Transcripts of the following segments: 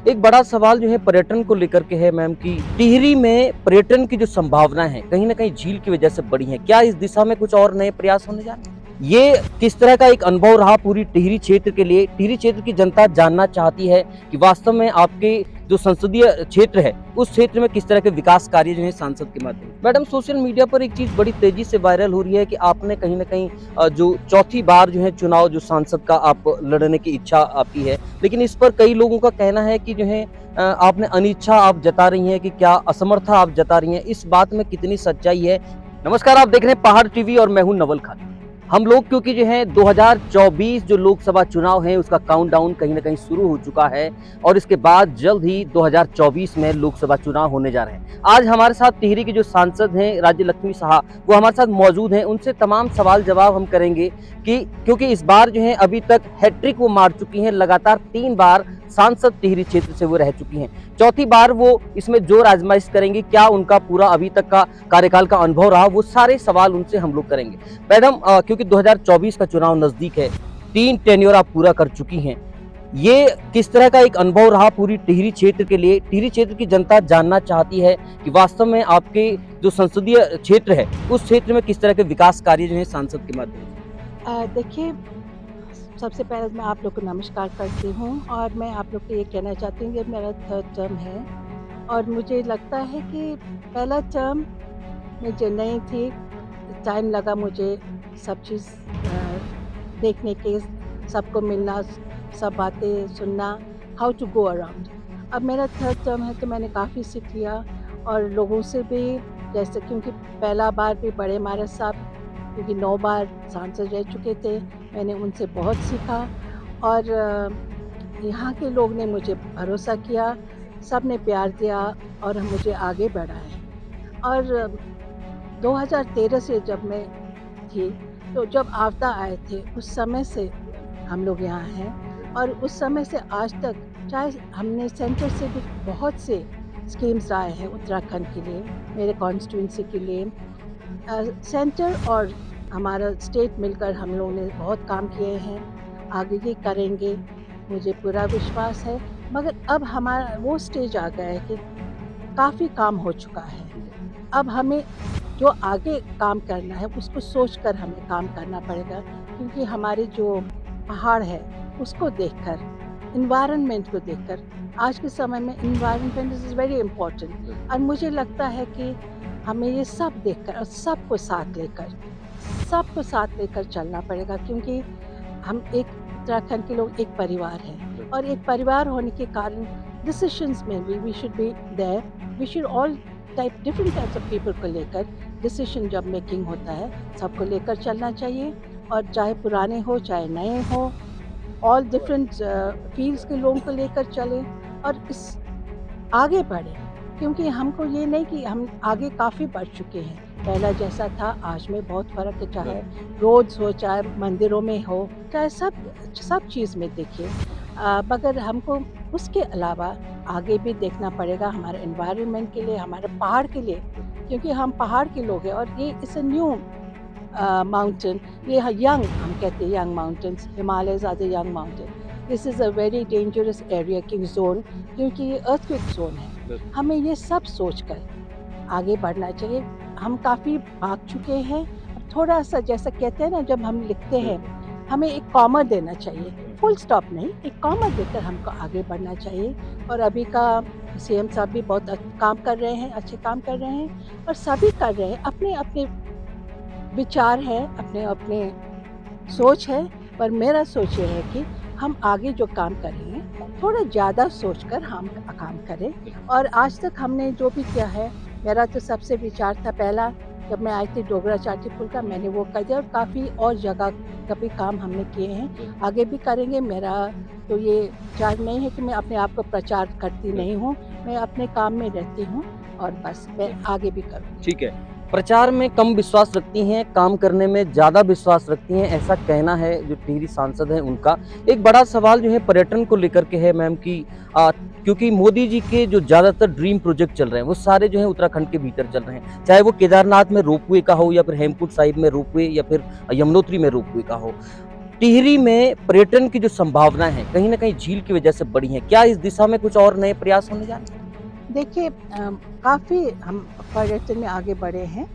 एक बड़ा सवाल जो है पर्यटन को लेकर के है मैम कि टिहरी में पर्यटन की जो संभावना है कहीं ना कहीं झील की वजह से बढ़ी है। क्या इस दिशा में कुछ और नए प्रयास होने जा रहे हैं? ये किस तरह का एक अनुभव रहा पूरी टिहरी क्षेत्र के लिए? टिहरी क्षेत्र की जनता जानना चाहती है कि वास्तव में आपके जो संसदीय क्षेत्र है उस क्षेत्र में किस तरह के विकास कार्य जो है सांसद के माध्यम से। मैडम, सोशल मीडिया पर एक चीज बड़ी तेजी से वायरल हो रही है कि आपने कहीं ना कहीं जो चौथी बार जो है चुनाव जो सांसद का आप लड़ने की इच्छा आपकी है, लेकिन इस पर कई लोगों का कहना है कि जो है आपने अनिच्छा आप जता रही हैं कि क्या असमर्था आप जता रही हैं, इस बात में कितनी सच्चाई है? नमस्कार, आप देख रहे हैं पहाड़ टीवी और मैं हूं नवल खान। हम लोग क्योंकि जो है 2024 जो लोकसभा चुनाव है उसका काउंटडाउन कहीं ना कहीं शुरू हो चुका है और इसके बाद जल्द ही 2024 में लोकसभा चुनाव होने जा रहे हैं। आज हमारे साथ टिहरी के जो सांसद हैं राज्य लक्ष्मी साहा, वो हमारे साथ मौजूद हैं। उनसे तमाम सवाल जवाब हम करेंगे कि क्योंकि इस बार जो है अभी तक हैट्रिक वो मार चुकी हैं, लगातार 3 बार सांसद टिहरी क्षेत्र से वो रह चुकी हैं। चौथी बार वो इसमें जोर आजमाइश करेंगी। क्या उनका पूरा अभी तक का कार्यकाल का अनुभव रहा, वो सारे सवाल उनसे हम लोग करेंगे। मैडम, क्योंकि 2024 का चुनाव नजदीक है, 3 टेन्योर आप पूरा कर चुकी हैं, ये किस तरह का एक अनुभव रहा पूरी टिहरी क्षेत्र के लिए? टिहरी क्षेत्र की जनता जानना चाहती है कि वास्तव में आपके जो संसदीय क्षेत्र है उस क्षेत्र में किस तरह के विकास कार्य जो है सांसद के माध्यम से। देखिए, सबसे पहले मैं आप लोग को नमस्कार करती हूँ और मैं आप लोग को ये कहना चाहती हूँ कि मेरा थर्ड टर्म है और मुझे लगता है कि पहला टर्म में जो नई थी, टाइम लगा मुझे सब चीज़ देखने के, सबको मिलना, सब बातें सुनना, हाउ टू गो अराउंड। अब मेरा थर्ड टर्म है तो मैंने काफ़ी सीख लिया और लोगों से भी, जैसे क्योंकि पहला बार भी बड़े महाराज साहब क्योंकि 9 बार सांसद रह चुके थे, मैंने उनसे बहुत सीखा और यहाँ के लोग ने मुझे भरोसा किया, सब ने प्यार दिया और मुझे आगे बढ़ाया। और 2013 से जब मैं थी, तो जब आपदा आए थे उस समय से हम लोग यहाँ हैं और उस समय से आज तक, चाहे हमने सेंटर से भी बहुत से स्कीम्स आए हैं उत्तराखंड के लिए, मेरे कॉन्स्टिट्यूंसी के लिए। सेंटर और हमारा स्टेट मिलकर हम लोगों ने बहुत काम किए हैं, आगे भी करेंगे, मुझे पूरा विश्वास है। मगर अब हमारा वो स्टेज आ गया है कि काफ़ी काम हो चुका है। अब हमें जो आगे काम करना है उसको सोचकर हमें काम करना पड़ेगा, क्योंकि हमारे जो पहाड़ है उसको देखकर, एनवायरनमेंट को देखकर, आज के समय में एनवायरनमेंट इज़ वेरी इम्पोर्टेंट और मुझे लगता है कि हमें ये सब देखकर और सबको साथ लेकर चलना पड़ेगा, क्योंकि हम एक उत्तराखंड के लोग एक परिवार हैं और एक परिवार होने के कारण डिसीशंस में भी we should be there, we should all different types of people को लेकर डिसीजन जब मेकिंग होता है सबको लेकर चलना चाहिए, और चाहे पुराने हो चाहे नए हो, ऑल डिफरेंट फील्ड्स के लोगों को लेकर चलें और इस आगे बढ़ें, क्योंकि हमको ये नहीं कि हम आगे काफ़ी बढ़ चुके हैं, पहला जैसा था आज में बहुत फ़र्क है, चाहे रोड्स हो चाहे मंदिरों में हो, चाहे सब चीज़ में देखिए। मगर हमको उसके अलावा आगे भी देखना पड़ेगा हमारे एनवायरनमेंट के लिए, हमारे पहाड़ के लिए, क्योंकि हम पहाड़ के लोग हैं और ये इट्स अ न्यू माउंटेन, ये यंग, हम कहते हैं young mountains, Himalayas are the young mountain. This is a very dangerous area की जोन, क्योंकि ये अर्थक्वेक जोन है। हमें ये सब सोचकर आगे बढ़ना चाहिए। हम काफ़ी भाग चुके हैं, अब थोड़ा सा, जैसा कहते हैं ना, जब हम लिखते हैं हमें एक कॉमा देना चाहिए, फुल स्टॉप नहीं, एक कॉमा देकर हमको आगे बढ़ना चाहिए। और अभी का सीएम साहब भी बहुत काम कर रहे हैं, अच्छे काम कर रहे हैं और सभी कर रहे हैं, अपने अपने विचार है, अपने अपने सोच है, पर मेरा सोच ये है कि हम आगे जो काम करेंगे थोड़ा ज़्यादा सोचकर हम काम करें। और आज तक हमने जो भी किया है, मेरा तो सबसे विचार था, पहला जब मैं आई थी डोगरा चाटी पुल का, मैंने वो कर दिया और काफ़ी और जगह का भी काम हमने किए हैं, आगे भी करेंगे। मेरा तो ये विचार नहीं है कि मैं अपने आप को प्रचार करती नहीं हूँ, मैं अपने काम में रहती हूँ और बस मैं आगे भी करूँ। ठीक है, प्रचार में कम विश्वास रखती हैं, काम करने में ज़्यादा विश्वास रखती हैं, ऐसा कहना है जो टिहरी सांसद हैं उनका। एक बड़ा सवाल जो है पर्यटन को लेकर के है मैम कि क्योंकि मोदी जी के जो ज़्यादातर ड्रीम प्रोजेक्ट चल रहे हैं वो सारे जो है उत्तराखंड के भीतर चल रहे हैं, चाहे वो केदारनाथ में रोपवे का हो या फिर हेमकुंड साहिब में रोपवे या फिर यमुनोत्री में रोपवे का हो। टिहरी में पर्यटन की जो संभावना है कहीं ना कहीं झील की वजह से बढ़ी है, क्या इस दिशा में कुछ और नए प्रयास होने जा रहे हैं? देखिए काफ़ी हम पर्यटन में आगे बढ़े हैं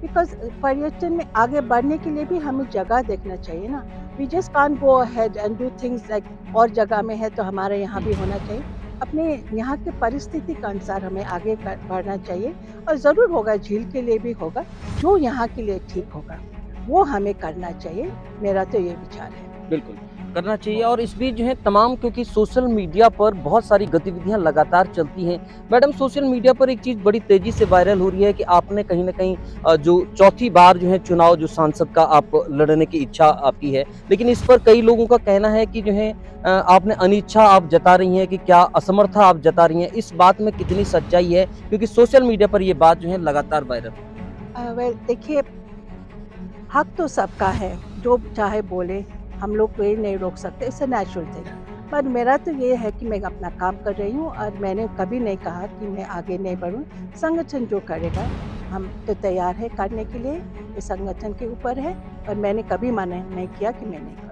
बिकॉज़ पर्यटन में आगे बढ़ने के लिए भी हमें जगह देखना चाहिए ना। We just can't go ahead and do things like और जगह में है तो हमारे यहाँ भी होना चाहिए। अपने यहाँ के परिस्थिति के अनुसार हमें आगे बढ़ना चाहिए और ज़रूर होगा, झील के लिए भी होगा, जो यहाँ के लिए ठीक होगा, वो हमें करना चाहिए। मेरा तो ये विचार है। बिल्कुल करना चाहिए। और इस बीच जो है तमाम, क्योंकि सोशल मीडिया पर बहुत सारी गतिविधियां लगातार चलती हैं। मैडम, सोशल मीडिया पर एक चीज़ बड़ी तेजी से वायरल हो रही है कि आपने कहीं ना कहीं जो चौथी बार जो है चुनाव जो सांसद का आप लड़ने की इच्छा आपकी है, लेकिन इस पर कई लोगों का कहना है कि जो है आपने अनिच्छा आप जता रही हैं, कि क्या असमर्था आप जता रही हैं। इस बात में कितनी सच्चाई है, क्योंकि सोशल मीडिया पर ये बात जो है लगातार वायरल। वेल देखिए, हक तो सबका है, जो चाहे बोले, हम लोग कोई नहीं रोक सकते, इट्स अ नेचुरल थिंग। पर मेरा तो ये है कि मैं अपना काम कर रही हूँ और मैंने कभी नहीं कहा कि मैं आगे नहीं बढ़ूँ। संगठन जो करेगा, हम तो तैयार है करने के लिए, ये संगठन के ऊपर है और मैंने कभी मना नहीं किया कि मैं नहीं करूँगी।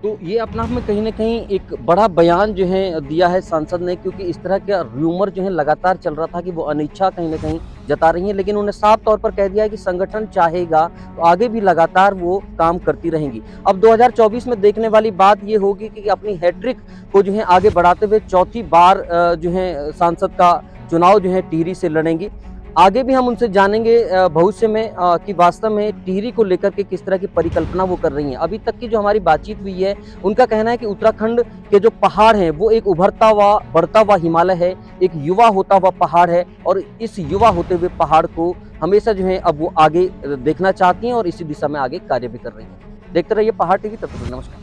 तो ये अपना आप में कहीं न कहीं एक बड़ा बयान जो है दिया है सांसद ने, क्योंकि इस तरह का रूमर जो है लगातार चल रहा था कि वो अनिच्छा कहीं न कहीं जता रही हैं, लेकिन उन्होंने साफ तौर पर कह दिया है कि संगठन चाहेगा तो आगे भी लगातार वो काम करती रहेंगी। अब 2024 में देखने वाली बात ये होगी कि अपनी हैट्रिक को जो है आगे बढ़ाते हुए चौथी बार जो है सांसद का चुनाव जो है टिहरी से लड़ेंगी। आगे भी हम उनसे जानेंगे भविष्य में कि वास्तव में टिहरी को लेकर के किस तरह की परिकल्पना वो कर रही हैं। अभी तक की जो हमारी बातचीत हुई है, उनका कहना है कि उत्तराखंड के जो पहाड़ हैं वो एक उभरता हुआ, बढ़ता हुआ हिमालय है, एक युवा होता हुआ पहाड़ है, और इस युवा होते हुए पहाड़ को हमेशा जो है अब वो आगे देखना चाहती हैं और इसी दिशा में आगे कार्य भी कर रही हैं। देखते रहिए पहाड़ टीवी। तब तक नमस्कार।